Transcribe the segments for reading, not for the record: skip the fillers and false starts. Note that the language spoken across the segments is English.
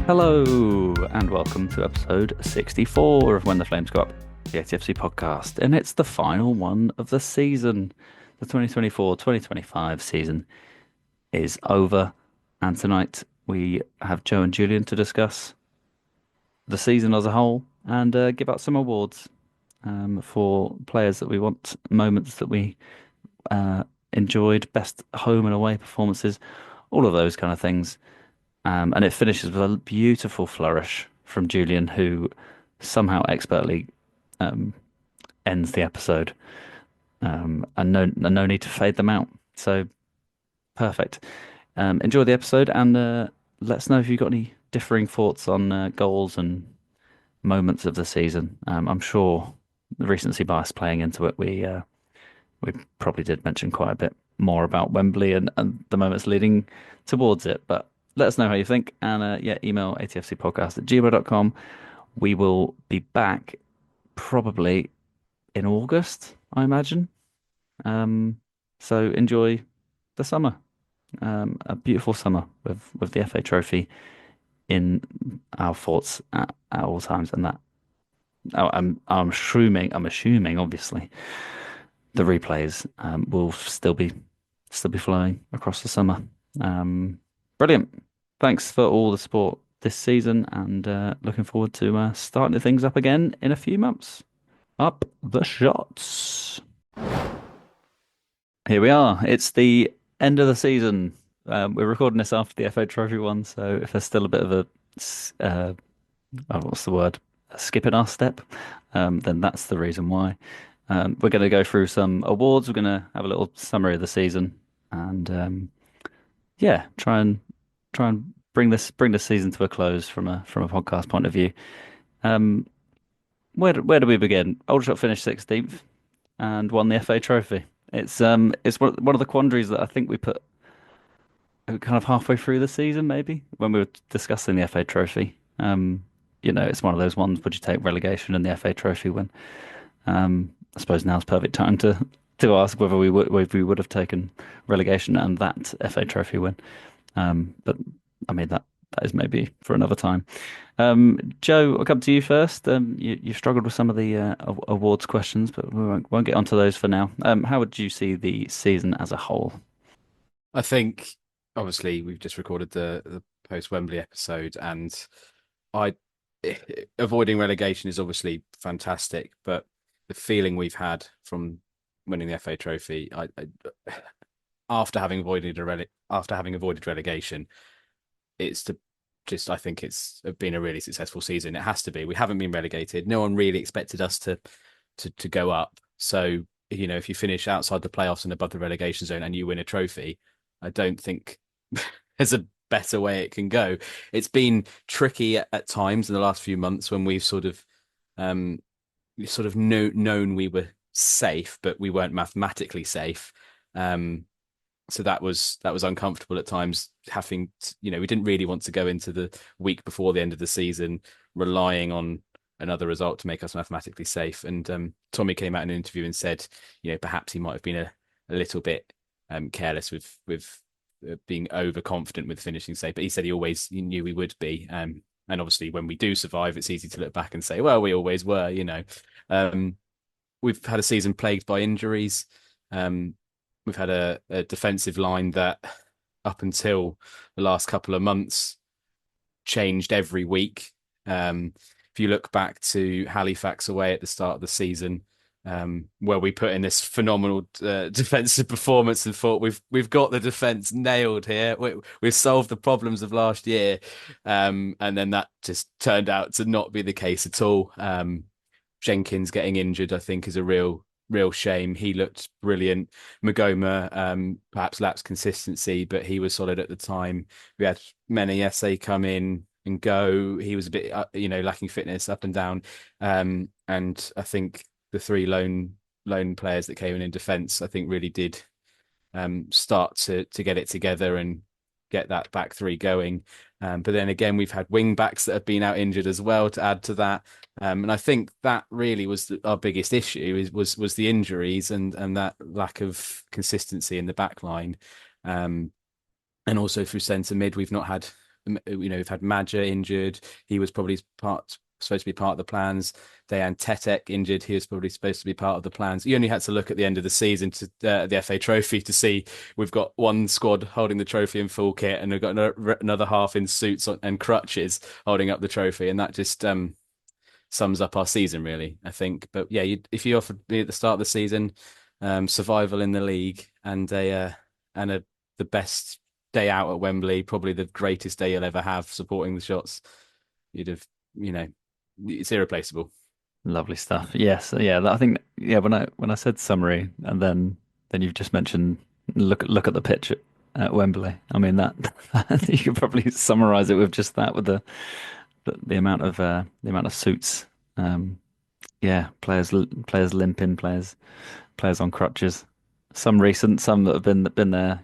Hello, and welcome to episode 64 of When the Flames Go Up, the ATFC podcast. And it's the final one of the season. The 2024-2025 season is over. And tonight we have Joe and Julian to discuss the season as a whole and give out some awards for players that we want, moments that we enjoyed, best home and away performances, all of those kind of things. And it finishes with a beautiful flourish from Julian, who somehow expertly ends the episode. And no need to fade them out. So perfect. Enjoy the episode and let us know if you've got any differing thoughts on goals and moments of the season. I'm sure the recency bias playing into it, we probably did mention quite a bit more about Wembley and the moments leading towards it. But let us know how you think. And email atfcpodcast@gmail.com. We will be back probably in August, I imagine. So enjoy the summer. A beautiful summer with the FA Trophy in our thoughts at all times. And that I'm assuming obviously the replays will still be flowing across the summer. Brilliant. Thanks for all the support this season, and looking forward to starting things up again in a few months. Up the shots. Here we are. It's the end of the season. We're recording this after the FA Trophy one, so if there's still a bit of what's the word? A skip in our step, then that's the reason why. We're going to go through some awards. We're going to have a little summary of the season, and try and bring this season to a close from a podcast point of view. Where do we begin? Aldershot finished 16th and won the FA Trophy. It's one of the quandaries that I think we put kind of halfway through the season, maybe when we were discussing the FA Trophy. It's one of those ones. Would you take relegation and the FA Trophy win? I suppose now's perfect time to ask whether we would have taken relegation and that FA Trophy win. But I mean that is maybe for another time. Joe, I'll come to you first. You struggled with some of the awards questions, but we won't get onto those for now. How would you see the season as a whole? I think obviously we've just recorded the post Wembley episode, and I avoiding relegation is obviously fantastic, but the feeling we've had from winning the FA Trophy, after having avoided relegation, I think it's been a really successful season. It has to be. We haven't been relegated. No one really expected us to go up. So, if you finish outside the playoffs and above the relegation zone and you win a trophy, I don't think there's a better way it can go. It's been tricky at times in the last few months when we've sort of known we were safe, but we weren't mathematically safe. So that was uncomfortable at times. We didn't really want to go into the week before the end of the season relying on another result to make us mathematically safe. And Tommy came out in an interview and said, perhaps he might have been a little bit careless with being overconfident with finishing safe. But he said he knew we would be. And obviously, when we do survive, it's easy to look back and say, well, we always were. We've had a season plagued by injuries. We've had a defensive line that up until the last couple of months changed every week. If you look back to Halifax away at the start of the season, where we put in this phenomenal defensive performance and thought we've got the defense nailed here. We've solved the problems of last year. And then that just turned out to not be the case at all. Jenkins getting injured, I think, is a real shame. He looked brilliant. Magoma perhaps lapsed consistency, but he was solid at the time. We had many SA come in and go. He was a bit, lacking fitness up and down. And I think the three lone players that came in defence, I think, really did start to get it together and get that back three going. But then again, we've had wing backs that have been out injured as well to add to that. And I think that really was our biggest issue was the injuries and that lack of consistency in the back line. And also through centre mid, we've not had we've had Madger injured. He was probably supposed to be part of the plans. Dejan Tetek injured. He was probably supposed to be part of the plans. You only had to look at the end of the season to the FA Trophy to see we've got one squad holding the trophy in full kit, and we've got another half in suits and crutches holding up the trophy, and that just sums up our season, really, I think. But yeah, if you offered me at the start of the season survival in the league and the best day out at Wembley, probably the greatest day you'll ever have supporting the shots, you'd have, it's irreplaceable. Lovely stuff. Yes, yeah. I think yeah. When I said summary, and then you've just mentioned look at the pitch at Wembley. I mean that you could probably summarize it with just that, with the amount of suits. Um, yeah, players limping, players on crutches. Some recent, some that have been there,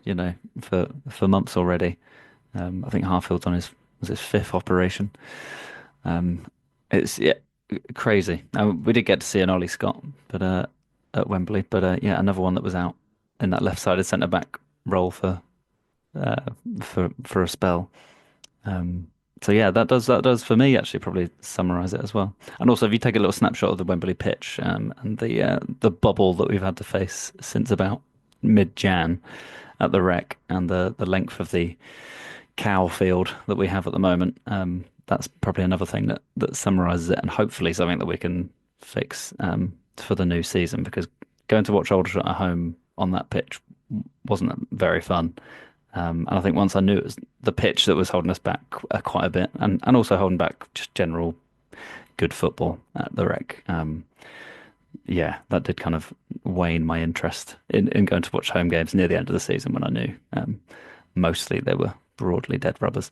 for months already. I think Harfield's on his fifth operation. Um, it's yeah, crazy. We did get to see an Ollie Scott, but at Wembley, but yeah, another one that was out in that left-sided centre back role uh, for a spell. Um, so yeah, that does for me actually probably summarise it as well. And also, if you take a little snapshot of the Wembley pitch and the bubble that we've had to face since about mid-Jan at the Rec, and the length of the cow field that we have at the moment, that's probably another thing that summarises it, and hopefully something that we can fix for the new season. Because going to watch Aldershot at home on that pitch wasn't very fun. And I think once I knew it was the pitch that was holding us back quite a bit, and also holding back just general good football at the Rec. Yeah, that did kind of wane my interest in going to watch home games near the end of the season, when I knew mostly they were broadly dead rubbers.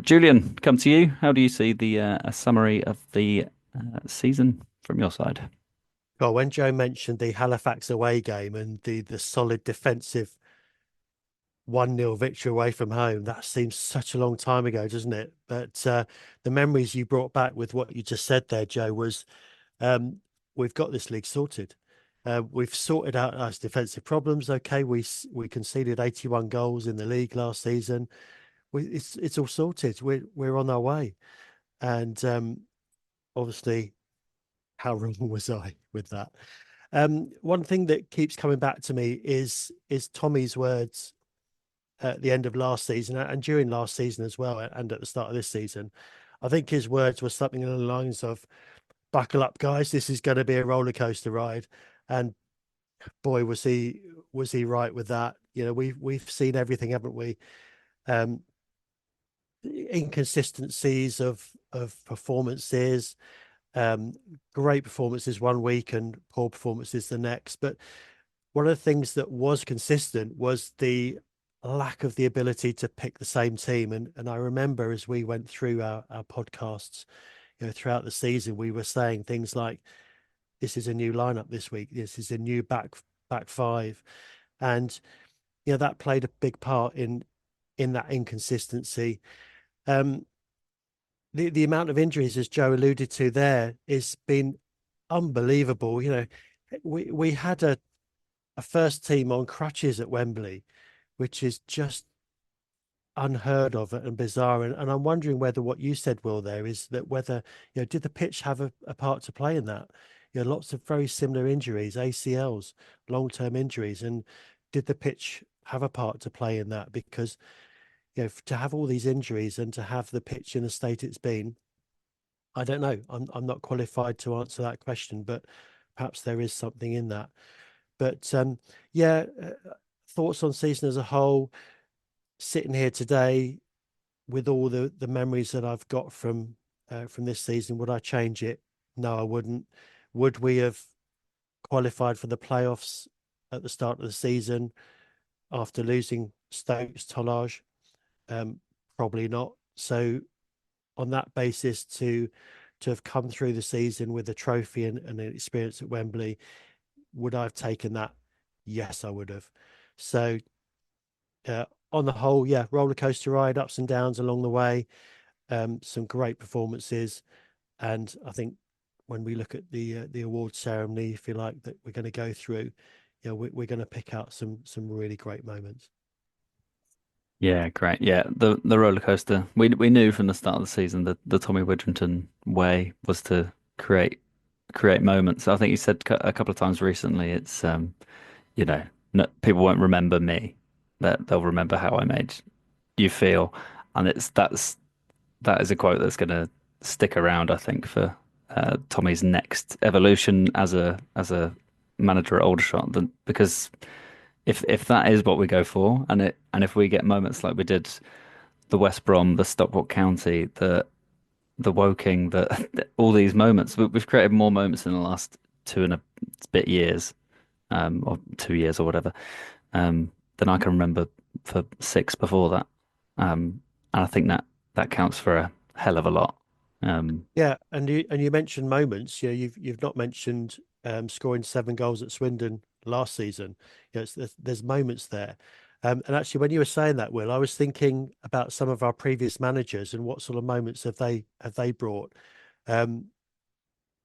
Julian, come to you. How do you see the a summary of the season from your side? Well, when Joe mentioned the Halifax away game and the solid defensive 1-0 victory away from home, that seems such a long time ago, doesn't it? But the memories you brought back with what you just said there, Joe, was um, we've got this league sorted. We've sorted out our defensive problems. Okay, we conceded 81 goals in the league last season. It's all sorted. We're on our way. And obviously, how wrong was I with that? One thing that keeps coming back to me is Tommy's words at the end of last season and during last season as well, and at the start of this season. I think his words were something along the lines of, "Buckle up, guys. This is going to be a roller coaster ride." And boy, was he right with that. We've seen everything, haven't we? Um, Inconsistencies of performances, um, great performances one week and poor performances the next. But one of the things that was consistent was the lack of the ability to pick the same team. And I remember as we went through our podcasts, throughout the season, we were saying things like, this is a new lineup this week. This is a new back five. And, that played a big part in that inconsistency. Um, the amount of injuries, as Joe alluded to there, is been unbelievable. We had a first team on crutches at Wembley, which is just unheard of and bizarre. And I'm wondering whether what you said, Will, there is that whether, did the pitch have a part to play in that? Lots of very similar injuries, ACLs, long-term injuries. And did the pitch have a part to play in that? Because, to have all these injuries and to have the pitch in the state it's been, I don't know. I'm not qualified to answer that question, but perhaps there is something in that. But yeah, thoughts on season as a whole. Sitting here today with all the memories that I've got from this season, would I change it? No, I wouldn't. Would we have qualified for the playoffs at the start of the season after losing Stokes Tollage? Probably not. So on that basis, to have come through the season with a trophy and an experience at Wembley, would I have taken that? Yes, I would have. So on the whole, yeah, roller coaster ride, ups and downs along the way, some great performances, and I think when we look at the award ceremony, if you like, that we're going to go through, we're going to pick out some really great moments. Yeah, great. Yeah, the roller coaster. We knew from the start of the season that the Tommy Widrington way was to create moments. I think you said a couple of times recently. It's you know, no, people won't remember me, that they'll remember how I made you feel, and that is a quote that's going to stick around, I think, for Tommy's next evolution as a manager at Aldershot. Because if that is what we go for, and if we get moments like we did the West Brom, the Stockport County, the Woking, all these moments, we've created more moments in the last two and a bit years, or 2 years or whatever, than I can remember for six before that. And I think that counts for a hell of a lot. Yeah, and you mentioned moments. You've not mentioned scoring 7 goals at Swindon last season. There's moments there. And actually, when you were saying that, Will, I was thinking about some of our previous managers and what sort of moments have they brought. Um,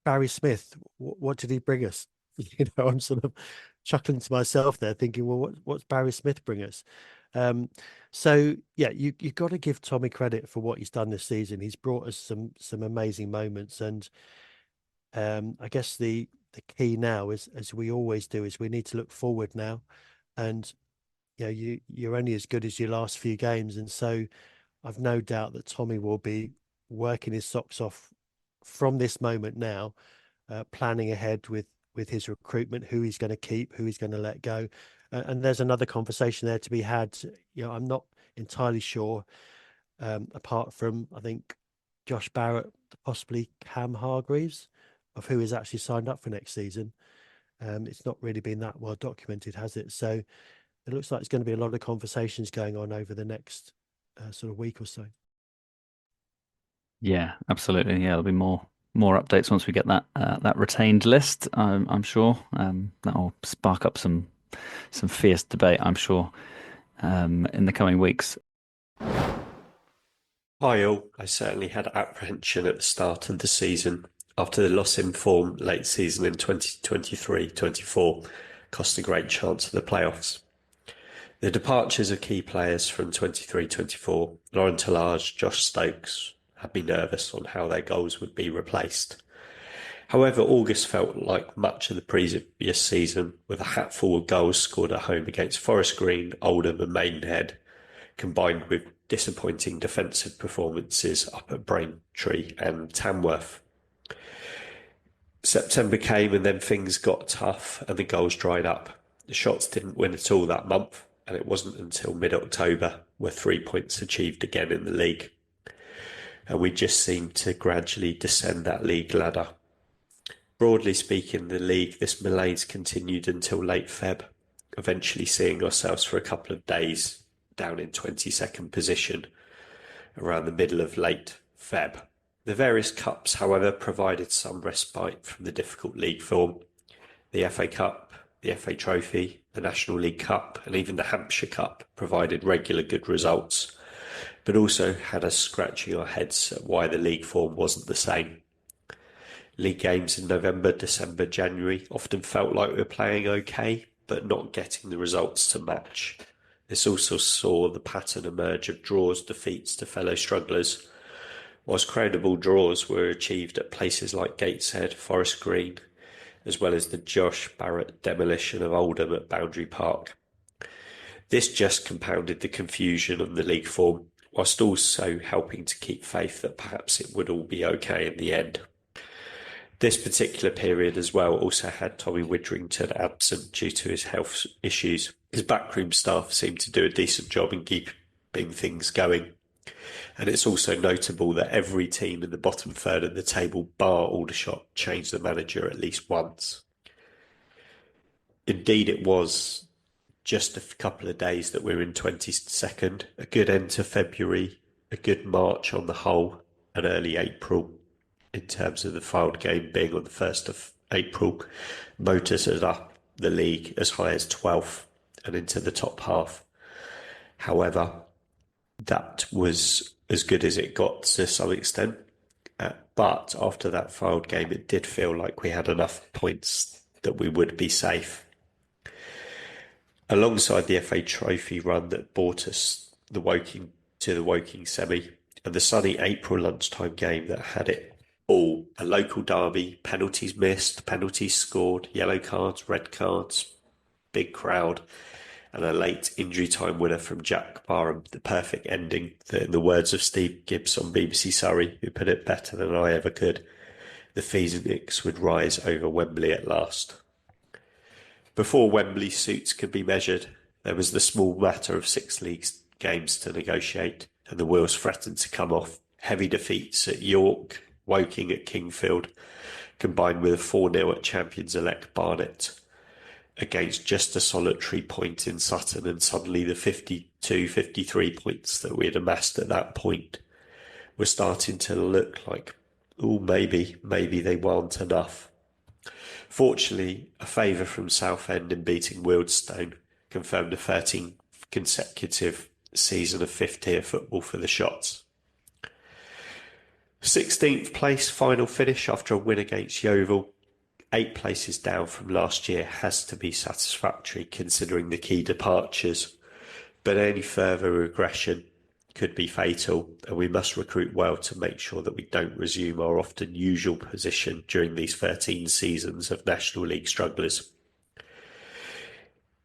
Barry Smith, what did he bring us? I'm sort of chuckling to myself there, thinking, well, what's Barry Smith bring us? Um, so yeah, you've got to give Tommy credit for what he's done this season. He's brought us some amazing moments, and I guess the key now is, as we always do, is we need to look forward now, and you're only as good as your last few games, and so I've no doubt that Tommy will be working his socks off from this moment now, planning ahead with his recruitment, who he's going to keep, who he's going to let go. And there's another conversation there to be had. I'm not entirely sure, apart from, I think, Josh Barrett, possibly Cam Hargreaves, of who is actually signed up for next season. It's not really been that well documented, has it? So it looks like it's going to be a lot of conversations going on over the next sort of week or so. Yeah, absolutely. Yeah, there'll be more updates once we get that retained list. I'm sure that'll spark up some fierce debate. I'm sure in the coming weeks. Hi all, I certainly had apprehension at the start of the season after the loss in form late season in 2023-24 cost a great chance of the playoffs. The departures of key players from 23-24, Lauren Tallage, Josh Stokes, had me nervous on how their goals would be replaced. However, August felt like much of the previous season, with a hatful of goals scored at home against Forest Green, Oldham and Maidenhead, combined with disappointing defensive performances up at Braintree and Tamworth. September came and then things got tough and the goals dried up. The shots didn't win at all that month, and it wasn't until mid-October were 3 points achieved again in the league. And we just seemed to gradually descend that league ladder. Broadly speaking, the league, this malaise continued until late Feb, eventually seeing ourselves for a couple of days down in 22nd position around the middle of late Feb. The various cups, however, provided some respite from the difficult league form. The FA Cup, the FA Trophy, the National League Cup, and even the Hampshire Cup provided regular good results, but also had us scratching our heads at why the league form wasn't the same. League games in November, December, January often felt like we were playing okay, but not getting the results to match. This also saw the pattern emerge of draws, defeats to fellow strugglers, whilst credible draws were achieved at places like Gateshead, Forest Green, as well as the Josh Barrett demolition of Oldham at Boundary Park. This just compounded the confusion of the league form, whilst also helping to keep faith that perhaps it would all be okay in the end. This particular period as well also had Tommy Widrington absent due to his health issues. His backroom staff seemed to do a decent job in keeping things going. And it's also notable that every team in the bottom third of the table, bar Aldershot, changed the manager at least once. Indeed, it was just a couple of days that we're in 22nd, a good end to February, a good March on the whole, and early April in terms of the filed game being on the 1st of April, motors us up the league as high as 12th and into the top half. However, that was as good as it got to some extent. But after that filed game, it did feel like we had enough points that we would be safe. Alongside the FA Trophy run that brought us the Woking semi, and the sunny April lunchtime game that had it all. A local derby, penalties missed, penalties scored, yellow cards, red cards, big crowd, and a late injury time winner from Jack Barham, the perfect ending that, in the words of Steve Gibbs on BBC Surrey, who put it better than I ever could, the Phoenix would rise over Wembley at last. Before Wembley's suits could be measured, there was the small matter of 6 league games to negotiate, and the wheels threatened to come off. Heavy defeats at York, Woking at Kingfield, combined with a 4-0 at champions-elect Barnet, against just a solitary point in Sutton, and suddenly the 52, 53 points that we had amassed at that point were starting to look like, maybe they weren't enough. Fortunately, a favour from Southend in beating Wealdstone confirmed a 13th consecutive season of fifth-tier football for the Shots. 16th place final finish after a win against Yeovil, 8 places down from last year, has to be satisfactory considering the key departures, but any further regression could be fatal, and we must recruit well to make sure that we don't resume our often usual position during these 13 seasons of National League strugglers.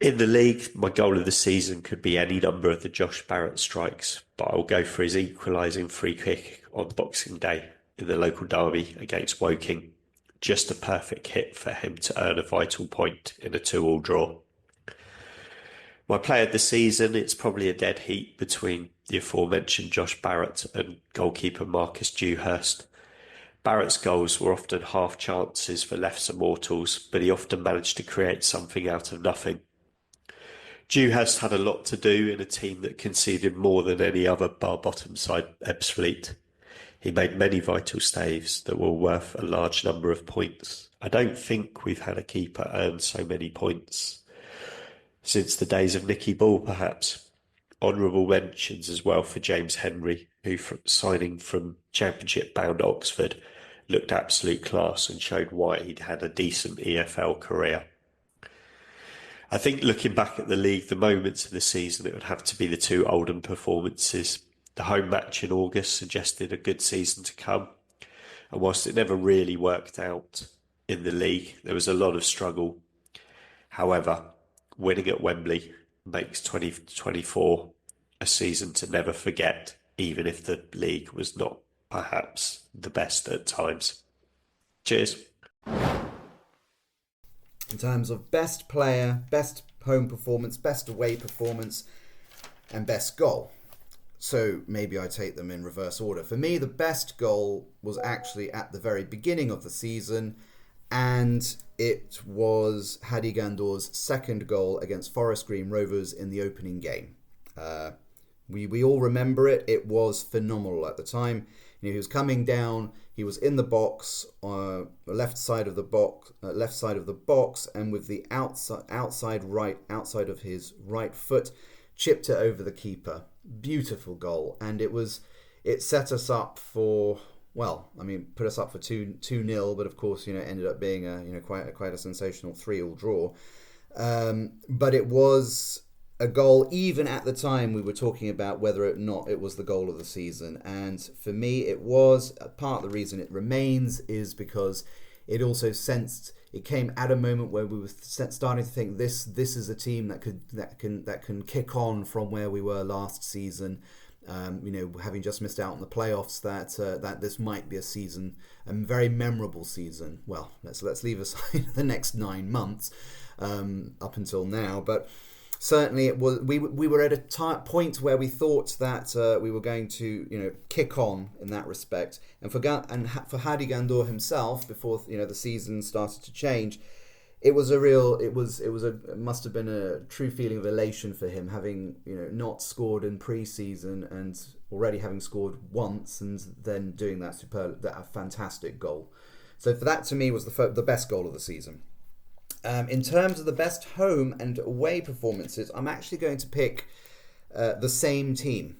In the league, my goal of the season could be any number of the Josh Barrett strikes, but I'll go for his equalising free kick on Boxing Day in the local derby against Woking. Just a perfect hit for him to earn a vital point in a 2-2 draw. My player of the season, it's probably a dead heat between the aforementioned Josh Barrett and goalkeeper Marcus Dewhurst. Barrett's goals were often half chances for lefts immortals, but he often managed to create something out of nothing. Dewhurst had a lot to do in a team that conceded more than any other bar bottom side Ebbsfleet. He made many vital saves that were worth a large number of points. I don't think we've had a keeper earn so many points since the days of Nicky Ball, perhaps. Honourable mentions as well for James Henry, who, signing from Championship-bound Oxford, looked absolute class and showed why he'd had a decent EFL career. I think looking back at the league, the moments of the season, it would have to be the 2 Oldham performances. The home match in August suggested a good season to come, and whilst it never really worked out in the league, there was a lot of struggle. However, winning at Wembley makes 2024 a season to never forget, even if the league was not perhaps the best at times. Cheers. In terms of best player, best home performance, best away performance, and best goal. So maybe I take them in reverse order. For me, the best goal was actually at the very beginning of the season, and it was Hadi Gandor's second goal against Forest Green Rovers in the opening game. We all remember it. It was phenomenal at the time. He was coming down. He was in the box, left side of the box, and with the outside of his right foot, chipped it over the keeper. Beautiful goal, and it set us up for, put us up for 2-0, but of course, ended up being quite a sensational 3-3 draw. But it was a goal. Even at the time, we were talking about whether or not it was the goal of the season, and for me, it was. Part of the reason it remains is because it also it came at a moment where we were starting to think this is a team that can kick on from where we were last season. Having just missed out on the playoffs, that this might be a season, a very memorable season. Well, let's leave aside the next 9 months up until now, but certainly it was. We were at a point where we thought that we were going to kick on in that respect, and for Hadi Gandor himself, before the season started to change, it must have been a true feeling of elation for him, having not scored in pre-season and already having scored once, and then doing that fantastic goal. So for that, to me, was the best goal of the season. In terms of the best home and away performances, I'm actually going to pick the same team,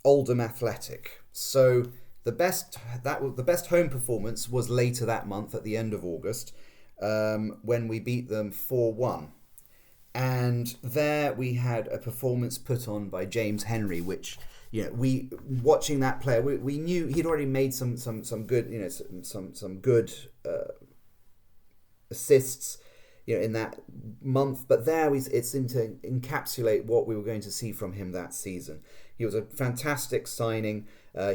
Oldham Athletic. So the best home performance was later that month, at the end of August, when we beat them 4-1. And there we had a performance put on by James Henry, which, we watching that player, we knew he'd already made some good, some good assists, in that month. But there it seemed to encapsulate what we were going to see from him that season. He was a fantastic signing.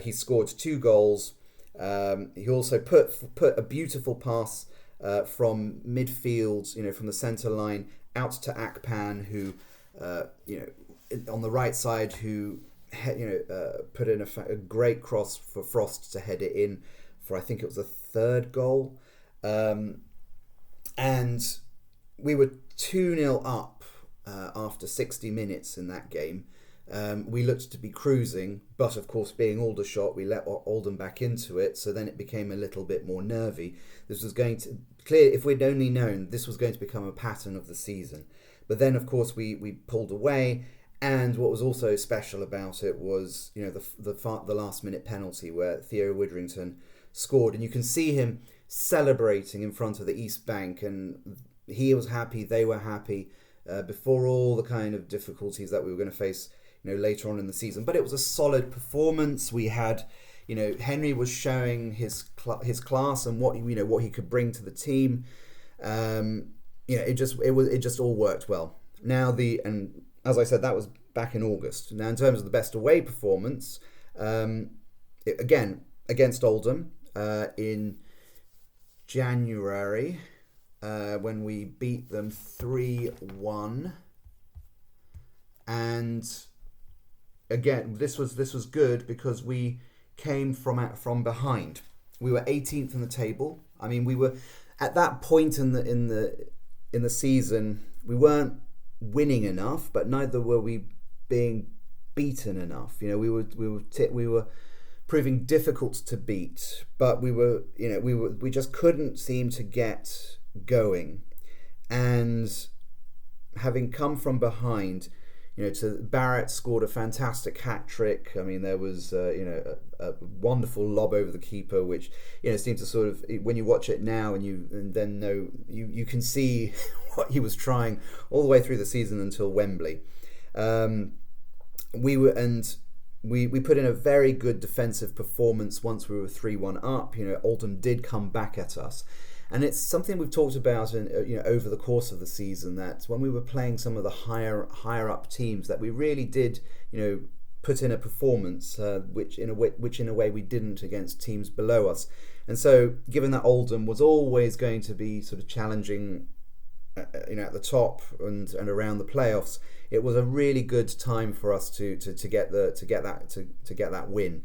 He scored 2 goals. He also put a beautiful pass from midfield, from the centre line out to Akpan, who, on the right side, who, put in a great cross for Frost to head it in for, I think it was the 3rd goal. And we were 2-0 up after 60 minutes in that game. We looked to be cruising, but of course, being Aldershot, we let Oldham back into it, so then it became a little bit more nervy. This was going to clear, if we'd only known, this was going to become a pattern of the season. But then, of course, we pulled away, and what was also special about it was, the last minute penalty where Theo Widdrington scored, and you can see him celebrating in front of the East Bank, and he was happy, they were happy, before all the kind of difficulties that we were going to face later on in the season. But it was a solid performance. We had, Henry was showing his class and what he could bring to the team. It just all worked well. Now and as I said, that was back in August. Now in terms of the best away performance, again against Oldham in January, when we beat them 3-1, and again, this was good because we came from behind. We were 18th in the table. I mean, we were at that point in the season. We weren't winning enough, but neither were we being beaten enough. We were proving difficult to beat, but we just couldn't seem to get going. And having come from behind, Barrett scored a fantastic hat trick. I mean, there was a wonderful lob over the keeper, which seemed to sort of, when you watch it now and then know, you can see what he was trying all the way through the season until Wembley. We put in a very good defensive performance once we were 3-1 up. Oldham did come back at us. And it's something we've talked about over the course of the season, that when we were playing some of the higher up teams, that we really did put in a performance which in a way we didn't against teams below us. And so, given that Oldham was always going to be sort of challenging at the top and around the playoffs, it was a really good time for us to get that win.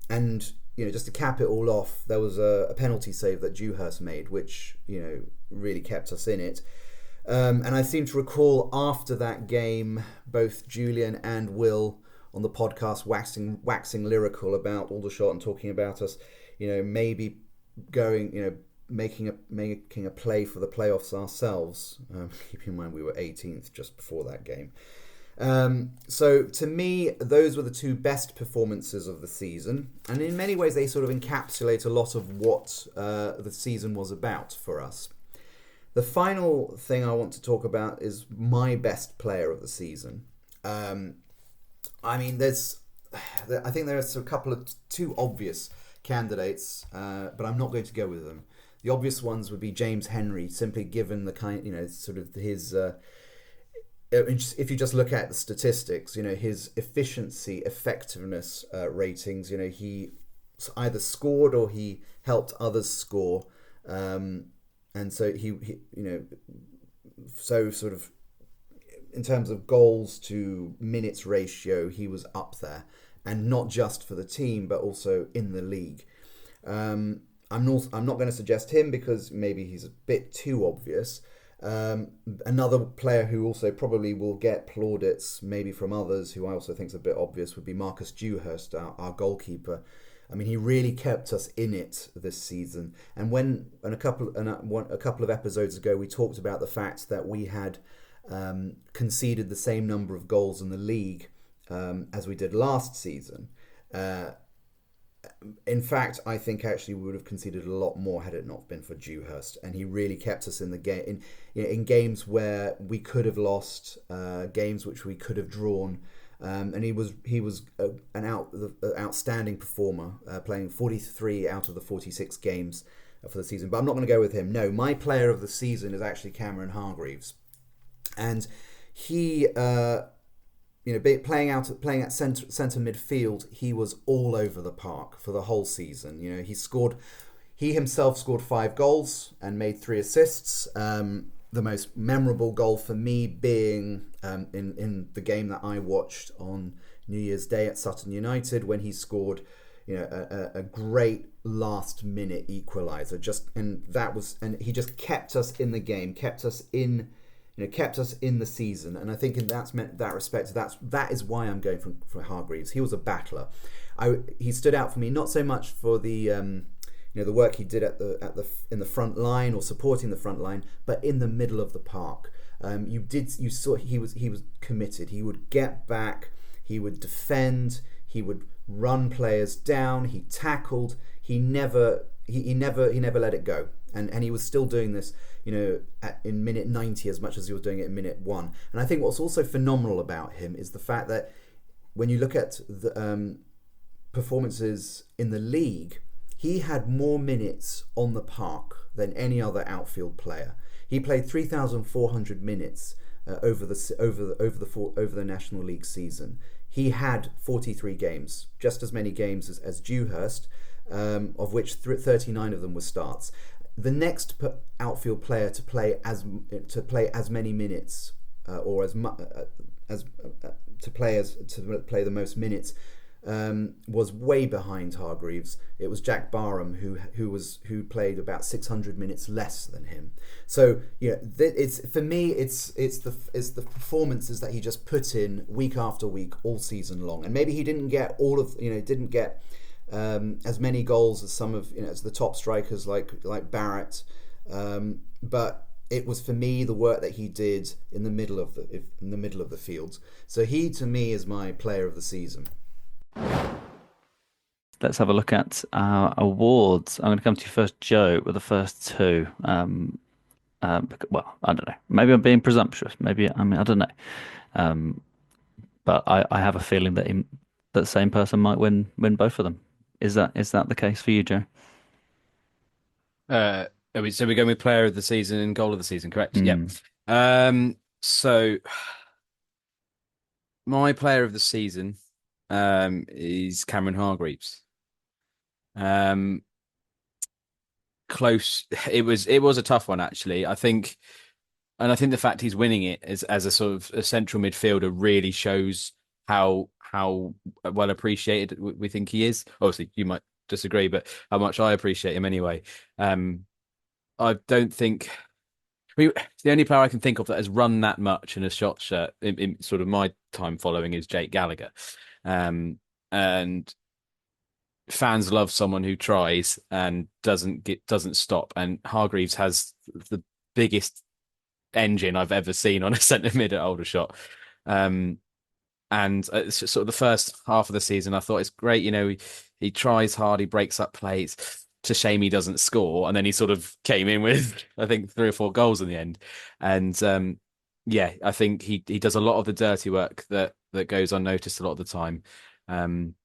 And just to cap it all off, there was a penalty save that Dewhurst made, which really kept us in it. And I seem to recall after that game, both Julian and Will on the podcast waxing lyrical about Aldershot and talking about us, maybe going, making a play for the playoffs ourselves. Keep in mind we were 18th just before that game. So to me, those were the 2 best performances of the season, and in many ways they sort of encapsulate a lot of what the season was about for us. The final thing I want to talk about is my best player of the season. I mean, I think there's a couple of 2 obvious candidates, but I'm not going to go with them. The obvious ones would be James Henry, simply given the kind, sort of his. If you just look at the statistics, his efficiency, effectiveness ratings, he either scored or he helped others score, and so he so sort of in terms of goals to minutes ratio, he was up there, and not just for the team but also in the league. I'm not going to suggest him because maybe he's a bit too obvious. Another player who also probably will get plaudits, maybe from others, who I also think is a bit obvious, would be Marcus Dewhurst, our goalkeeper. I mean, he really kept us in it this season. And a couple of episodes ago, we talked about the fact that we had conceded the same number of goals in the league as we did last season. In fact, I think actually we would have conceded a lot more had it not been for Dewhurst, and he really kept us in the game in games where we could have lost, games which we could have drawn. And he was an outstanding performer, playing 43 out of the 46 games for the season. But I'm not going to go with him. No, my player of the season is actually Cameron Hargreaves, and he, playing at centre midfield, he was all over the park for the whole season. He himself scored 5 goals and made 3 assists. The most memorable goal for me being in the game that I watched on New Year's Day at Sutton United, when he scored, a great last minute equaliser. And he just kept us in the game, kept us in the season. And I think in that respect, that is why I'm going for Hargreaves. He was a battler. He stood out for me, not so much for the the work he did in the front line or supporting the front line, but in the middle of the park. You saw he was committed. He would get back, he would defend, he would run players down, he tackled, he never let it go. And he was still doing this, in minute 90 as much as he was doing it in minute 1. And I think what's also phenomenal about him is the fact that when you look at the performances in the league, he had more minutes on the park than any other outfield player. He played 3,400 minutes over the National League season. He had 43 games, just as many games as Dewhurst, of which 39 of them were starts. The next outfield player to play as many minutes, or to play the most minutes, was way behind Hargreaves. It was Jack Barham who played about 600 minutes less than him. So it's the performances that he just put in week after week all season long. And maybe he didn't get as many goals as some of as the top strikers like Barrett, but it was, for me, the work that he did in the middle of the field. So he, to me, is my player of the season. Let's have a look at our awards. I'm going to come to you first, Joe, with the first 2. Well, I don't know. Maybe I'm being presumptuous. I don't know. But I have a feeling that that same person might win both of them. Is that the case for you, Joe? So we're going with player of the season and goal of the season, correct? Mm. Yep. So my player of the season is Cameron Hargreaves. Close. It was a tough one, actually. I think the fact he's winning it as a sort of a central midfielder really shows how well appreciated we think he is. Obviously, you might disagree, but how much I appreciate him anyway. I don't think the only player I can think of that has run that much in a shot shirt in sort of my time following is Jake Gallagher. And fans love someone who tries and doesn't stop. And Hargreaves has the biggest engine I've ever seen on a centre mid at Aldershot. And it's just sort of the first half of the season, I thought it's great. He tries hard, he breaks up plays. It's a shame he doesn't score. And then he sort of came in with, I think, 3 or 4 goals in the end. And I think he does a lot of the dirty work that goes unnoticed a lot of the time. And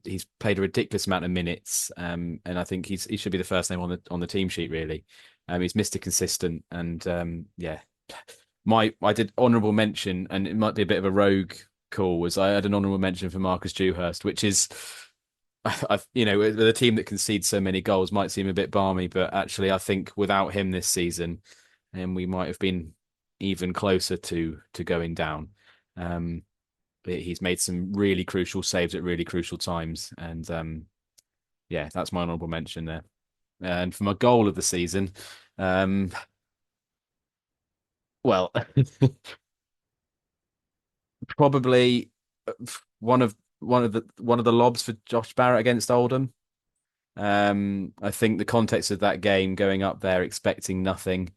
he's played a ridiculous amount of minutes. And I think he should be the first name on the team sheet, really. He's Mr. Consistent. And I did honourable mention, and it might be a bit of a rogue call, was I had an honourable mention for Marcus Dewhurst, which is, with a team that concedes so many goals might seem a bit balmy, but actually I think without him this season, we might have been even closer to going down. He's made some really crucial saves at really crucial times, and that's my honourable mention there. And for my goal of the season, well, probably one of the lobs for Josh Barrett against Oldham. I think the context of that game, going up there expecting nothing,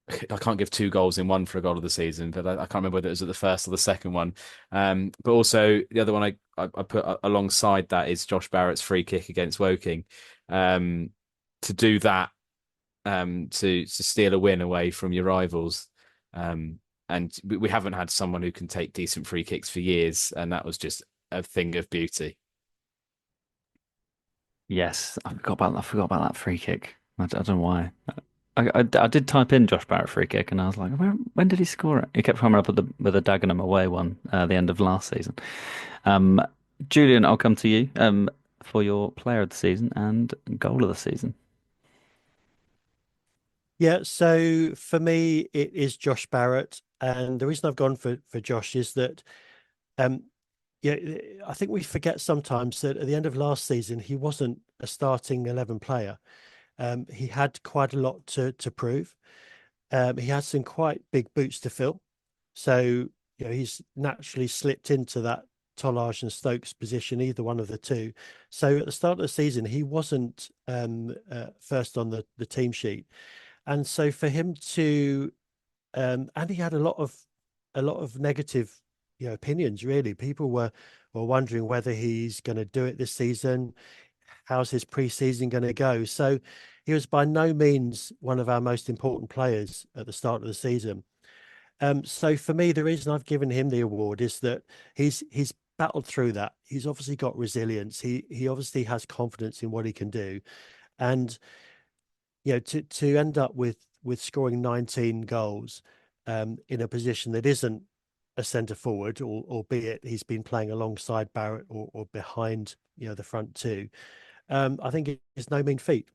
I can't give 2 goals in one for a goal of the season, but I can't remember whether it was at the first or the second one. But also the other one I put alongside that is Josh Barrett's free kick against Woking. To do that, to steal a win away from your rivals. And we haven't had someone who can take decent free kicks for years, and that was just a thing of beauty. Yes, I forgot about that free kick. I don't know why. I did type in Josh Barrett free kick, and I was like, when did he score it? He kept coming up with the Dagenham away one, the end of last season. Um, Julian, I'll come to you for your player of the season and goal of the season. Yeah, so for me, it is Josh Barrett. And the reason I've gone for Josh is that, um, yeah, I think we forget sometimes that at the end of last season, he wasn't a starting 11 player. He had quite a lot to prove. He had some quite big boots to fill. So, he's naturally slipped into that Tollage and Stokes position, either one of the two. So at the start of the season, he wasn't first on the team sheet. And so for him to and he had a lot of negative opinions, really. People were wondering whether he's going to do it this season. How's his pre-season going to go? So he was by no means one of our most important players at the start of the season. So for me, the reason I've given him the award is that he's battled through that. He's obviously got resilience. He obviously has confidence in what he can do. And to end up with scoring 19 goals in a position that isn't a centre forward, or albeit he's been playing alongside Barrett or behind the front two, I think it's no mean feat.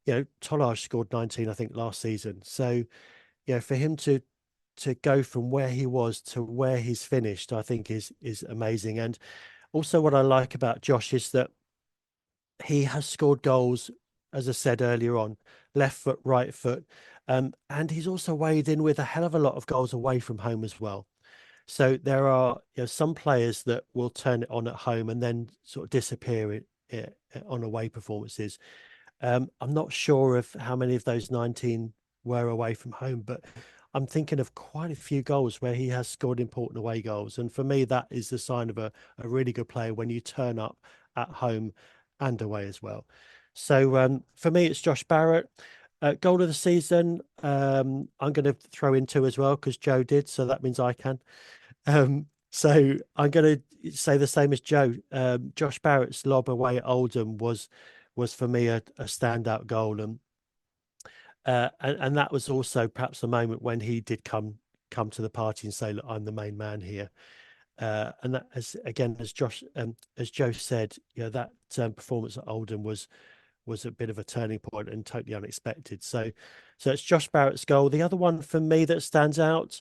Tollage scored 19, I think, last season. So for him to go from where he was to where he's finished, I think is amazing. And also what I like about Josh is that he has scored goals, as I said earlier on, left foot, right foot. And he's also weighed in with a hell of a lot of goals away from home as well. So there are some players that will turn it on at home and then sort of disappear on away performances. I'm not sure of how many of those 19 were away from home, but I'm thinking of quite a few goals where he has scored important away goals. And for me, that is the sign of a really good player when you turn up at home and away as well. So for me, it's Josh Barrett. Goal of the season, I'm going to throw in two as well because Joe did, so that means I can. So I'm going to say the same as Joe. Josh Barrett's lob away at Oldham was for me a standout goal, and that was also perhaps a moment when he did come to the party and say, "Look, I'm the main man here." And that, as Joe said, that performance at Oldham was a bit of a turning point and totally unexpected. So it's Josh Barrett's goal. The other one for me that stands out,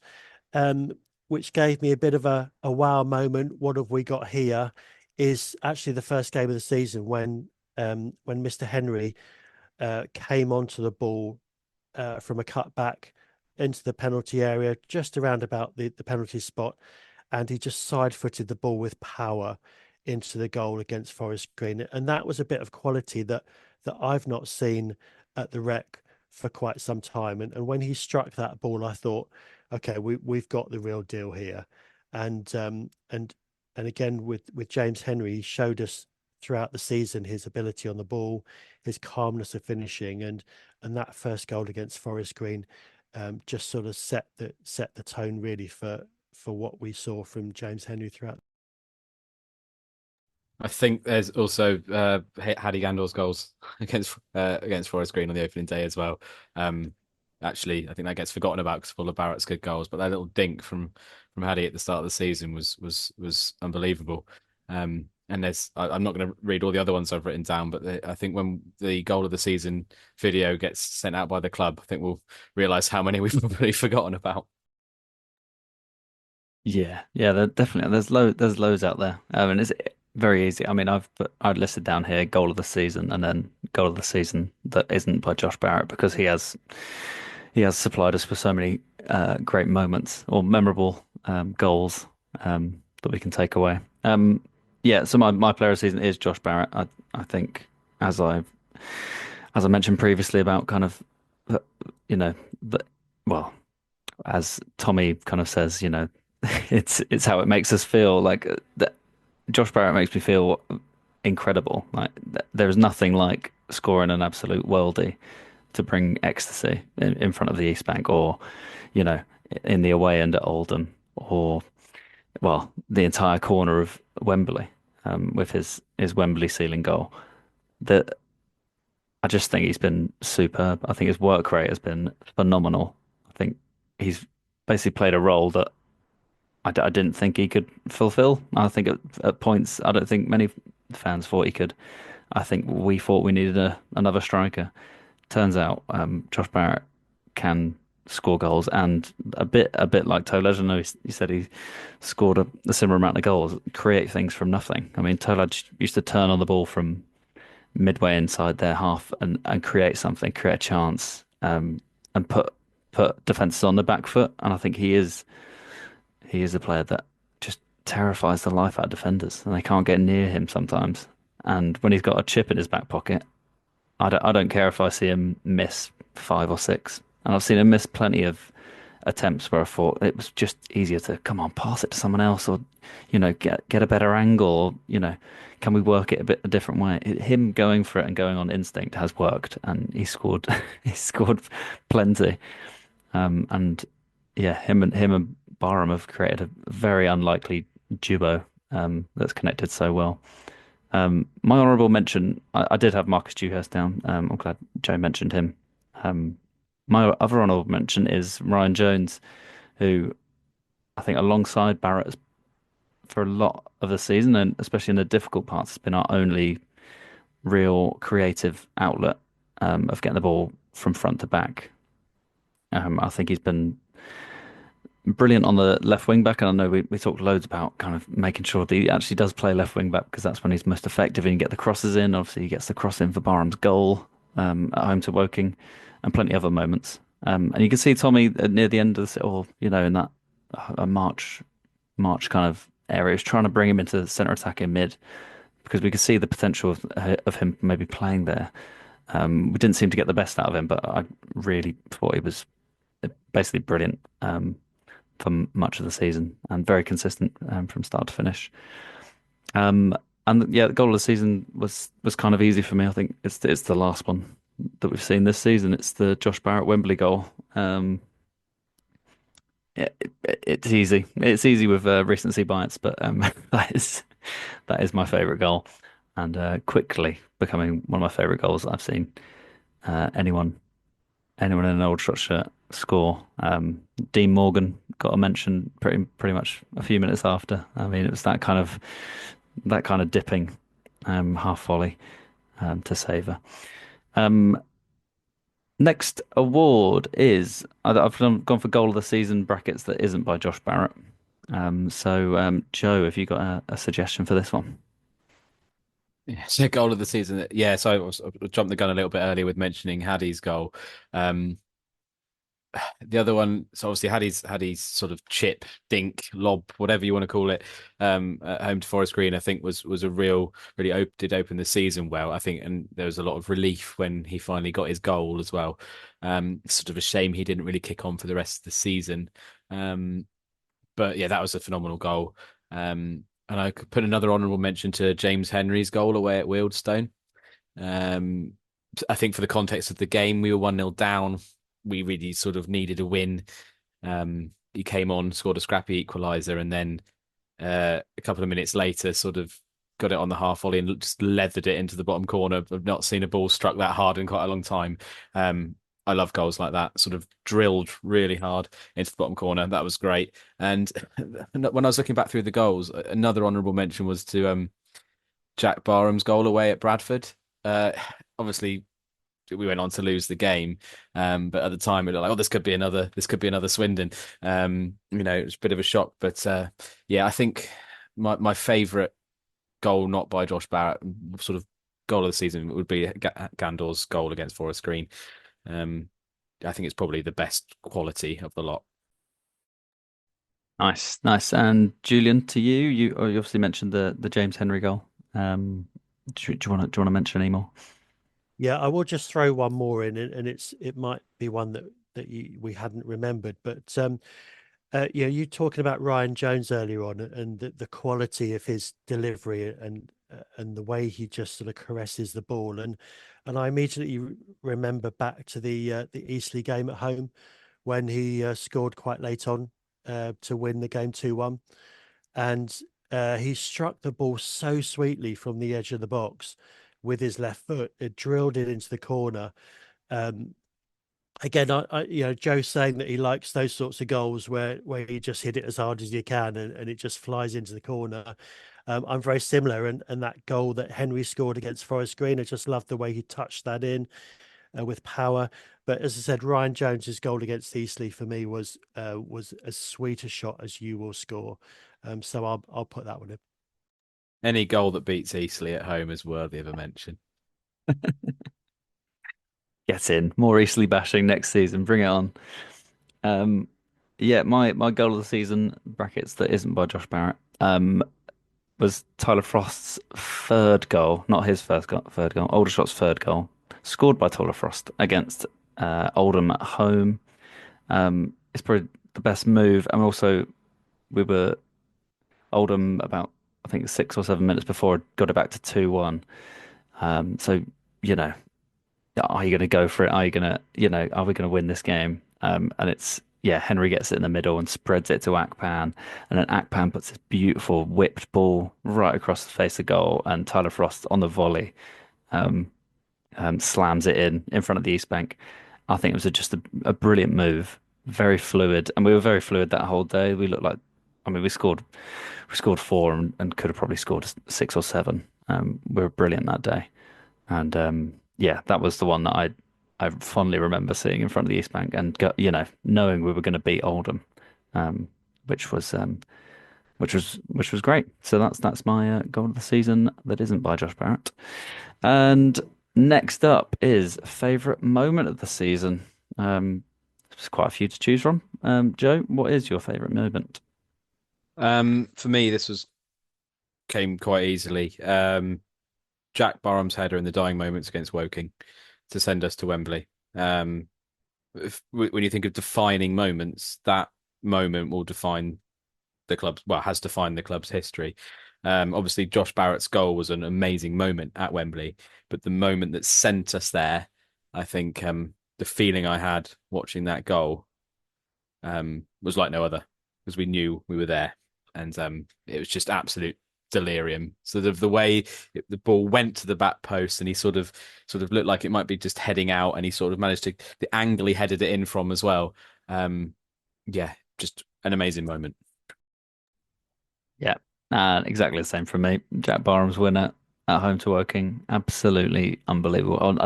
which gave me a bit of a wow moment, what have we got here, is actually the first game of the season when Mr. Henry came onto the ball from a cutback into the penalty area, just around about the penalty spot, and he just side-footed the ball with power into the goal against Forest Green. And that was a bit of quality that I've not seen at the Rec for quite some time. And when he struck that ball, I thought, okay, we've got the real deal here. And again with James Henry, he showed us throughout the season his ability on the ball, his calmness of finishing, and that first goal against Forest Green just sort of set the tone really for what we saw from James Henry throughout. I think there's also Hadi Gandor's goals against Forest Green on the opening day as well. Actually, I think that gets forgotten about because full of Barrett's good goals, but that little dink from Hadi at the start of the season was unbelievable. And I'm not going to read all the other ones I've written down, but I think when the goal of the season video gets sent out by the club, I think we'll realise how many we've probably forgotten about. Yeah, definitely. There's loads out there. And it's very easy. I mean, I've listed down here goal of the season and then goal of the season that isn't by Josh Barrett because he has supplied us with so many great moments or memorable goals that we can take away. Yeah, so my player of the season is Josh Barrett. I think as I mentioned previously about kind of you know the well, as Tommy kind of says, it's how it makes us feel. Like Josh Barrett makes me feel incredible. Like there is nothing like scoring an absolute worldie to bring ecstasy in front of the East Bank, or you know, in the away end at Oldham, or well, the entire corner of Wembley, with his Wembley ceiling goal. That I just think he's been superb. I think his work rate has been phenomenal. I think he's basically played a role that I didn't think he could fulfill. I think at points, I don't think many fans thought he could. I think we thought we needed another striker. Turns out, Josh Barrett can score goals, and a bit like Tolaj. I know he said he scored a similar amount of goals, create things from nothing. I mean, Tolaj used to turn on the ball from midway inside their half and create something, create a chance, and put defenses on the back foot. And I think he is a player that just terrifies the life out of defenders, and they can't get near him sometimes. And when he's got a chip in his back pocket, I don't care if I see him miss five or six. And I've seen him miss plenty of attempts where I thought it was just easier to come on, pass it to someone else, or get a better angle, or can we work it a different way? Him going for it and going on instinct has worked, and he scored he scored plenty. And yeah, him and Barham have created a very unlikely duo that's connected so well. My honourable mention, I did have Marcus Dewhurst down. I'm glad Joe mentioned him. Um, my other honourable mention is Ryan Jones, who I think alongside Barrett for a lot of the season, and especially in the difficult parts, has been our only real creative outlet of getting the ball from front to back. I think he's been brilliant on the left wing back, and I know we talked loads about kind of making sure that he actually does play left wing back because that's when he's most effective and you get the crosses in. Obviously, he gets the cross in for Barham's goal at home to Woking, and plenty other moments. And you can see Tommy near the end of the, or in that March kind of area, is trying to bring him into the centre attack in mid because we could see the potential of him maybe playing there. We didn't seem to get the best out of him, but I really thought he was basically brilliant. For much of the season and very consistent from start to finish. Um, and yeah, the goal of the season was kind of easy for me. I think it's the last one that we've seen this season. It's the Josh Barrett Wembley goal. Yeah, it's easy. It's easy with recency bias, but that is my favourite goal, and quickly becoming one of my favourite goals that I've seen anyone in an Old Trot shirt score. Dean Morgan got a mention pretty much a few minutes after. I mean, it was that kind of dipping half volley to savour. Um, Next award is I've gone for goal of the season brackets that isn't by Josh Barrett. So Joe, have you got a suggestion for this one? Yeah, so goal of the season. Yeah, so I jumped the gun a little bit earlier with mentioning Haddy's goal. Um, the other one, so obviously Haddy's sort of chip, dink, lob, whatever you want to call it, at home to Forest Green, I think was a did open the season well, I think, and there was a lot of relief when he finally got his goal as well. Sort of a shame he didn't really kick on for the rest of the season. But yeah, that was a phenomenal goal. And I could put another honourable mention to James Henry's goal away at Wealdstone. Um, I think for the context of the game, we were 1-0 down. We really sort of needed a win. He came on, scored a scrappy equaliser, and then a couple of minutes later, sort of got it on the half volley and just leathered it into the bottom corner. I've not seen a ball struck that hard in quite a long time. I love goals like that, sort of drilled really hard into the bottom corner. That was great. And when I was looking back through the goals, another honourable mention was to Jack Barham's goal away at Bradford. Obviously, we went on to lose the game, but at the time we were like, "Oh, this could be another Swindon." It was a bit of a shock, but yeah, I think my favourite goal, not by Josh Barrett, sort of goal of the season, would be Gandor's goal against Forest Green. I think it's probably the best quality of the lot. Nice, nice. And Julian, to you, you obviously mentioned the James Henry goal. Do you want to mention any more? Yeah, I will just throw one more in, and it might be one that we hadn't remembered. But you talking about Ryan Jones earlier on, and the quality of his delivery, and the way he just sort of caresses the ball, and I immediately remember back to the Eastleigh game at home when he scored quite late on to win the game 2-1, and he struck the ball so sweetly from the edge of the box with his left foot. It drilled it into the corner. Again, Joe's saying that he likes those sorts of goals where you just hit it as hard as you can, and it just flies into the corner. I'm very similar, and that goal that Henry scored against Forest Green, I just loved the way he touched that in with power. But as I said, Ryan Jones's goal against Eastleigh for me was as sweet a shot as you will score. So I'll put that one in. Any goal that beats Eastleigh at home is worthy of a mention. Get in. More Eastleigh bashing next season. Bring it on. Yeah, my goal of the season, brackets, that isn't by Josh Barrett, was Tyler Frost's third goal, not his third goal, Aldershot's third goal, scored by Tyler Frost against Oldham at home. It's probably the best move. And also, we were Oldham about, I think, 6 or 7 minutes before, got it back to 2-1. So, you know, are you going to go for it? Are you going to, are we going to win this game? And it's, yeah, Henry gets it in the middle and spreads it to Akpan. And then Akpan puts this beautiful whipped ball right across the face of goal. And Tyler Frost on the volley slams it in front of the East Bank. I think it was just a brilliant move, very fluid. And we were very fluid that whole day. We looked like, I mean, we scored four and could have probably scored 6 or 7. We were brilliant that day. And yeah, that was the one that I fondly remember seeing in front of the East Bank, and knowing we were going to beat Oldham, which was great. So that's my goal of the season that isn't by Josh Barrett. And next up is favorite moment of the season. There's quite a few to choose from. Joe, what is your favorite moment? For me, came quite easily. Jack Barham's header in the dying moments against Woking to send us to Wembley. When you think of defining moments, that moment will define the club's, well, has defined the club's history. Obviously, Josh Barrett's goal was an amazing moment at Wembley, but the moment that sent us there, I think the feeling I had watching that goal was like no other, because we knew we were there, and it was just absolute delirium. Sort of the way the ball went to the back post, and he sort of looked like it might be just heading out, and he sort of managed to, the angle he headed it in from as well. Yeah, just an amazing moment. Yeah, exactly the same from me. Jack Barham's winner at home to Woking, absolutely unbelievable.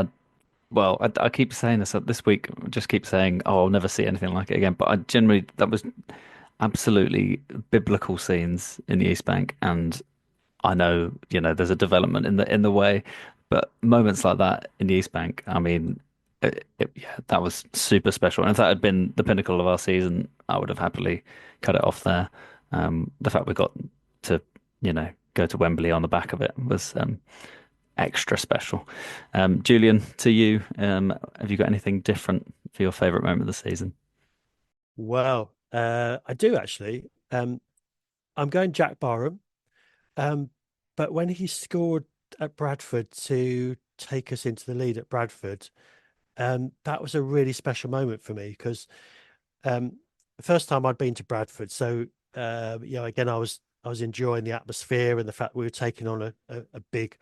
I keep saying this week. I just keep saying, "Oh, I'll never see anything like it again." But I generally, that was absolutely biblical scenes in the East Bank, and I know, there's a development in the way, but moments like that in the East Bank, I mean, yeah, that was super special. And if that had been the pinnacle of our season, I would have happily cut it off there. The fact we got to, go to Wembley on the back of it was extra special. Julian, to you, have you got anything different for your favourite moment of the season? Well, I do actually. I'm going Jack Barham. But when he scored at Bradford to take us into the lead at Bradford, that was a really special moment for me, because the first time I'd been to Bradford, so again, I was enjoying the atmosphere and the fact we were taking on a big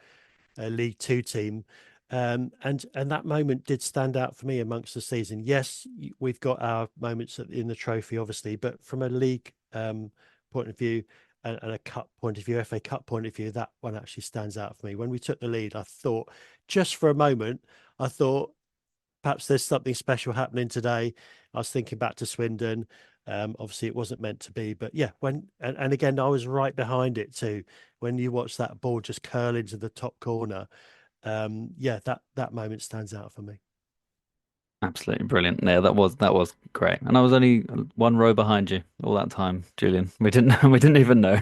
League Two team, and that moment did stand out for me amongst the season. Yes, we've got our moments in the trophy, obviously, but from a league point of view, and a cup point of view, FA Cup point of view, that one actually stands out for me. When we took the lead, I thought, just for a moment, perhaps there's something special happening today. I was thinking back to Swindon. Obviously, it wasn't meant to be, but yeah, and again, I was right behind it too. When you watch that ball just curl into the top corner, yeah, that moment stands out for me. Absolutely brilliant. Yeah, that was great. And I was only one row behind you all that time, Julian. We didn't even know.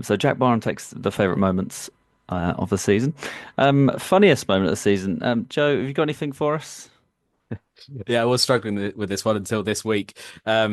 So Jack Barham takes the favourite moments of the season. Funniest moment of the season. Joe, have you got anything for us? Yeah, I was struggling with this one until this week. I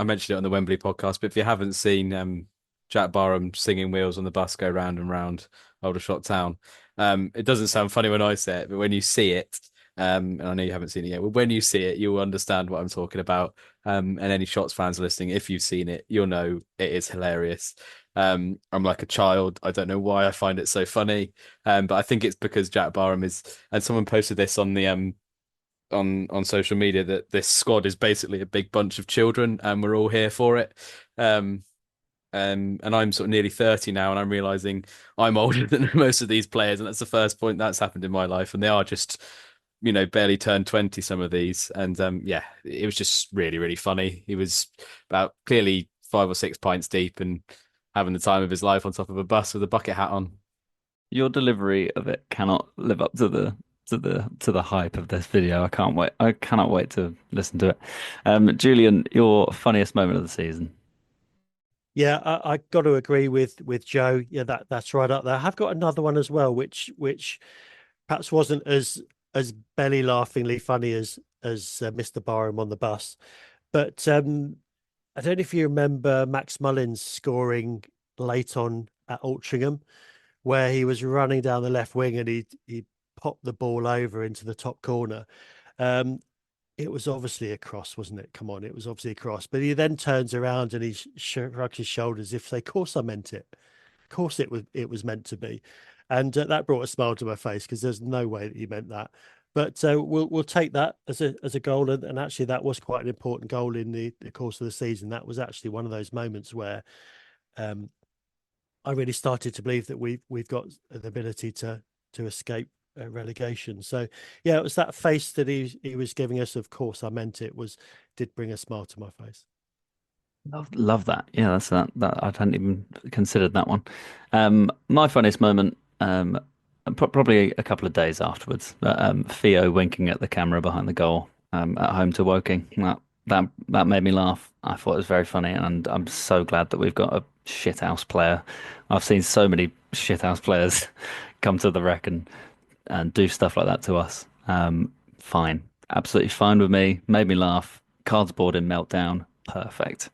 mentioned it on the Wembley podcast, but if you haven't seen Jack Barham singing Wheels on the Bus Go Round and Round Aldershot Town, it doesn't sound funny when I say it, but when you see it, and I know you haven't seen it yet, but when you see it, you'll understand what I'm talking about. And any Shots fans listening, if you've seen it, you'll know it is hilarious. I'm like a child. I don't know why I find it so funny, but I think it's because Jack Barham is, and someone posted this on the on social media, that this squad is basically a big bunch of children and we're all here for it. Um, and I'm sort of nearly 30 now, and I'm realizing I'm older than most of these players, and that's the first point that's happened in my life. And they are just, barely turned 20, some of these. And yeah, it was just really, really funny. He was about clearly 5 or 6 pints deep and having the time of his life on top of a bus with a bucket hat on. Your delivery of it cannot live up to the hype of this video. I can't wait. I cannot wait to listen to it. Julian, your funniest moment of the season. Yeah, I got to agree with Joe. Yeah, that's right up there. I have got another one as well, which perhaps wasn't as belly laughingly funny as Mr. Barham on the bus, but I don't know if you remember Max Mullins scoring late on at Altrincham, where he was running down the left wing and he popped the ball over into the top corner. Um, it was obviously a cross, wasn't it? Come on, it was obviously a cross. But he then turns around and he shrugs his shoulders, if say, "Of course I meant it. Of course it was meant to be," and that brought a smile to my face because there's no way that he meant that. But we'll take that as a goal, and actually that was quite an important goal in the course of the season. That was actually one of those moments where um, I really started to believe that we've got the ability to escape relegation. So yeah, it was that face that he was giving us. Of course, I meant it. Did bring a smile to my face. Love that. Yeah, that's that I hadn't even considered that one. My funniest moment, probably a couple of days afterwards, Theo winking at the camera behind the goal, at home to Woking. That made me laugh. I thought it was very funny, and I'm so glad that we've got a shithouse player. I've seen so many shithouse players come to the Wreck and do stuff like that to us. Fine, absolutely fine with me. Made me laugh. Cards board in meltdown. Perfect.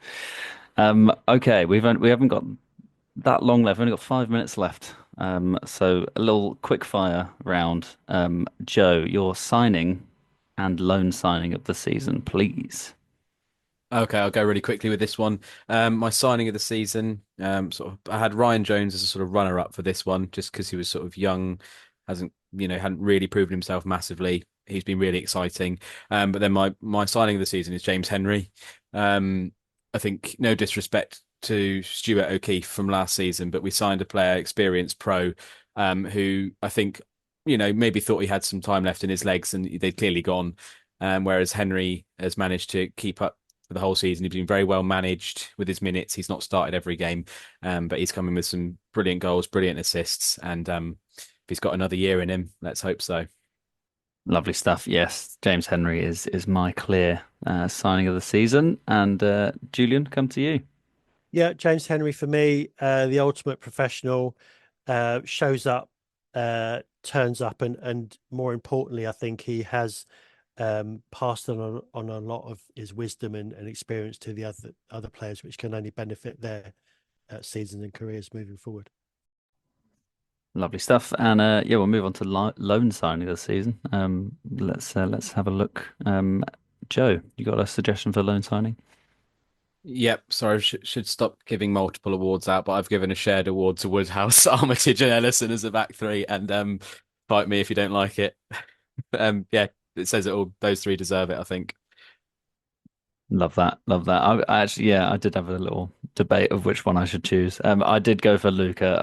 Okay, we haven't got that long left. We've only got 5 minutes left. So a little quick fire round. Joe, your signing and loan signing of the season, please. Okay, I'll go really quickly with this one. My signing of the season, I had Ryan Jones as a sort of runner-up for this one, just because he was sort of young, hadn't really proven himself massively. He's been really exciting. But then my signing of the season is James Henry. I think, no disrespect to Stuart O'Keefe from last season, but we signed a player, experienced pro, who I think, maybe thought he had some time left in his legs, and they'd clearly gone. Whereas Henry has managed to keep up for the whole season. He's been very well managed with his minutes. He's not started every game, but he's coming with some brilliant goals, brilliant assists, and if he's got another year in him, let's hope so. Lovely stuff. Yes, James Henry is my clear signing of the season. And Julian, come to you. Yeah, James Henry for me, the ultimate professional, shows up, turns up, and more importantly, I think he has passed on a lot of his wisdom and experience to the other players, which can only benefit their seasons and careers moving forward. Lovely stuff. And yeah, we'll move on to loan signing of the season. Let's have a look. Joe, you got a suggestion for loan signing? Yep, sorry, should stop giving multiple awards out, but I've given a shared award to Woodhouse, Armitage, and Ellison as a back three, and fight me if you don't like it. Yeah, it says it all. Those three deserve it, I think. Love that. Love that. I actually, yeah, I did have a little debate of which one I should choose. I did go for Luca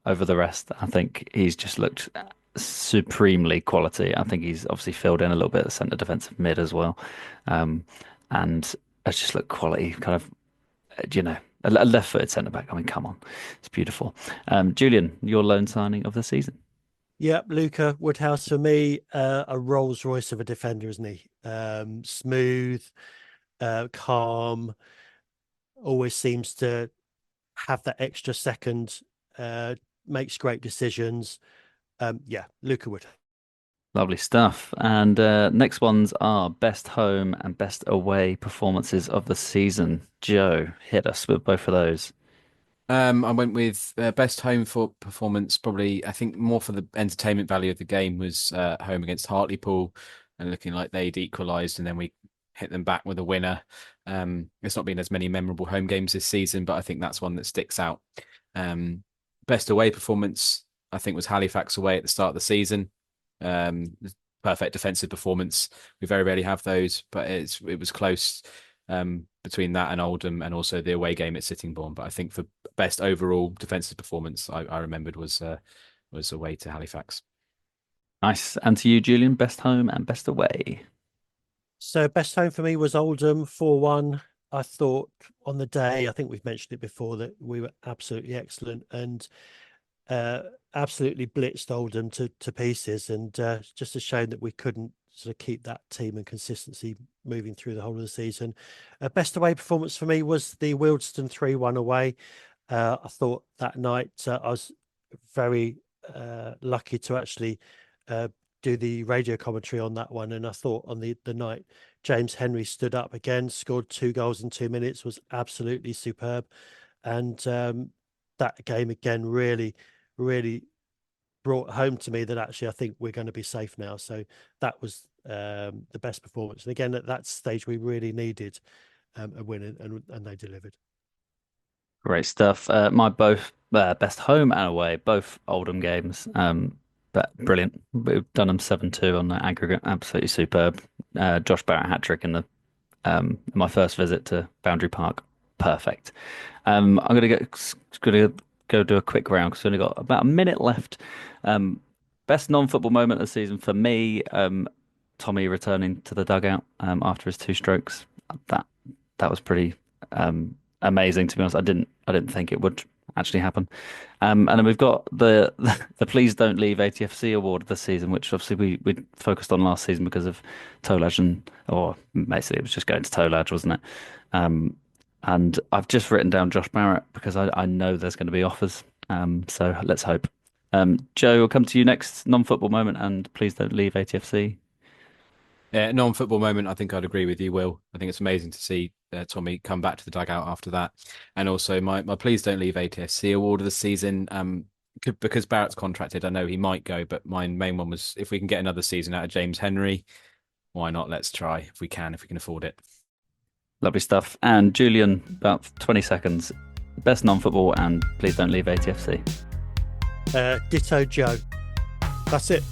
over the rest. I think he's just looked supremely quality. I think he's obviously filled in a little bit of centre defensive mid as well. And it's just looked quality, kind of, a left-footed centre back. I mean, come on, it's beautiful. Julian, your loan signing of the season. Yep, Luca Woodhouse for me, a Rolls Royce of a defender, isn't he? Smooth, calm, always seems to have that extra second, makes great decisions. Yeah, Luca Wood. Lovely stuff. And next ones are best home and best away performances of the season. Joe, hit us with both of those. I went with best home for performance. Probably, I think more for the entertainment value of the game was home against Hartlepool, and looking like they'd equalised, and then we hit them back with a winner. It's not been as many memorable home games this season, but I think that's one that sticks out. Best away performance, I think, was Halifax away at the start of the season. Perfect defensive performance. We very rarely have those, but it was close between that and Oldham, and also the away game at Sittingbourne. But I think for best overall defensive performance, I remembered was away to Halifax. Nice. And to you, Julian, best home and best away. So best home for me was Oldham 4-1. I thought on the day, I think we've mentioned it before, that we were absolutely excellent and absolutely blitzed Oldham to pieces. And just a shame that we couldn't sort of keep that team and consistency moving through the whole of the season. Best away performance for me was the Wealdstone 3-1 away. I thought that night I was very lucky to actually do the radio commentary on that one, and I thought on the night James Henry stood up again, scored 2 goals in 2 minutes, was absolutely superb, and that game again really brought home to me that actually I think we're going to be safe now. So that was the best performance, and again at that stage we really needed a win, and they delivered. Great stuff. My both best home and away, both Oldham games. But brilliant. We've done them 7-2 on the aggregate. Absolutely superb. Josh Barrett hat-trick in the my first visit to Boundary Park. Perfect. I'm gonna go do a quick round because we've only got about a minute left. Best non-football moment of the season for me, Tommy returning to the dugout after his 2 strokes. That was pretty amazing, to be honest. I didn't think it would actually happen. And then we've got the Please Don't Leave ATFC award of the season, which obviously we focused on last season because of Tolaj, or basically it was just going to Tolaj, wasn't it? And I've just written down Josh Barrett because I know there's going to be offers. So let's hope. Joe, we'll come to you next. Non-football moment and Please Don't Leave ATFC. Non-football moment, I think I'd agree with you, Will. I think it's amazing to see Tommy come back to the dugout after that. And also my Please Don't Leave ATFC award of the season, because Barrett's contracted, I know he might go, but my main one was if we can get another season out of James Henry, why not? Let's try if we can afford it. Lovely stuff. And Julian, about 20 seconds. Best non-football and Please Don't Leave ATFC. Ditto Joe. That's it.